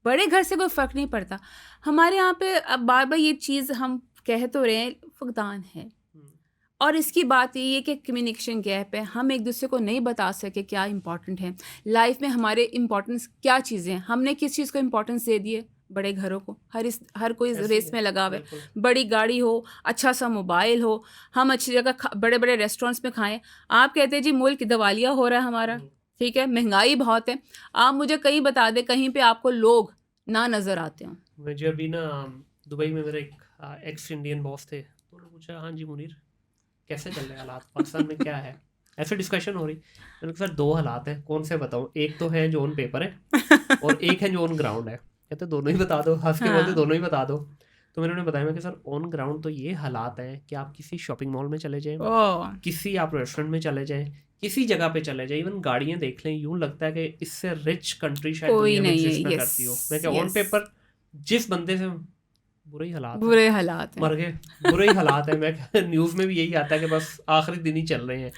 बड़े घर से कोई फ़र्क नहीं पड़ता। हमारे यहाँ पे अब बार-बार ये चीज़ हम कह तो रहे हैं, फुकदान है। और इसकी बात ये है कि कम्युनिकेशन गैप है, हम एक दूसरे को नहीं बता सके क्या इंपॉर्टेंट है लाइफ में, हमारे इंपॉर्टेंस क्या चीज़ें हैं। हमने किस चीज़ को इंपॉर्टेंस दे दी है? बड़े घरों को। हर कोई ऐसे ही रेस है, में लगा हुआ है। बिल्कुल। बड़ी गाड़ी हो, अच्छा सा मोबाइल हो, हम अच्छी जगह बड़े बड़े रेस्टोरेंट्स में खाएं। आप कहते हैं जी मुल्क दिवालिया हो रहा है हमारा, हम्म। ठीक है, महंगाई बहुत है। आप मुझे कहीं बता दें कहीं पे आपको लोग ना नज़र आते हों। मुझे अभी ना दुबई में मेरे एक एक्स इंडियन बॉस थे, तो उन्होंने पूछा, हाँ जी मुनीर, कैसे चल रहे हैं हालात पाकिस्तान में, क्या है? ऐसे डिस्कशन हो रही। मैंने कहा सर दो हालात हैं, कौन से बताऊँ? एक तो है जो ऑन पेपर है और एक है जो ऑन ग्राउंड है। कहते दोनों ही बता दो, हंस के बोलते हाँ। दोनों ही बता दो। तो मैंने उन्हें बताया, मैं कि सर ऑन ग्राउंड तो ये हालात हैं कि आप किसी शॉपिंग मॉल में चले जाएं, ओह। किसी आप रेस्टोरेंट में चले जाएं, किसी जगह पे चले जाएं, इवन गाड़ियाँ देख लें, यूँ लगता है कि इससे रिच कंट्री शायद कोई दुनिया में नहीं है। एग्जिस्ट ना यस। करती हो। मैं क्या ऑन यस। पेपर जिस बंदे से बुरे ही हालात हैं, बुरे हालात हैं। मर गए, बुरे ही हालात हैं। मैं न्यूज़ में भी यही आता है कि बस आखिरी दिन ही चल रहे हैं।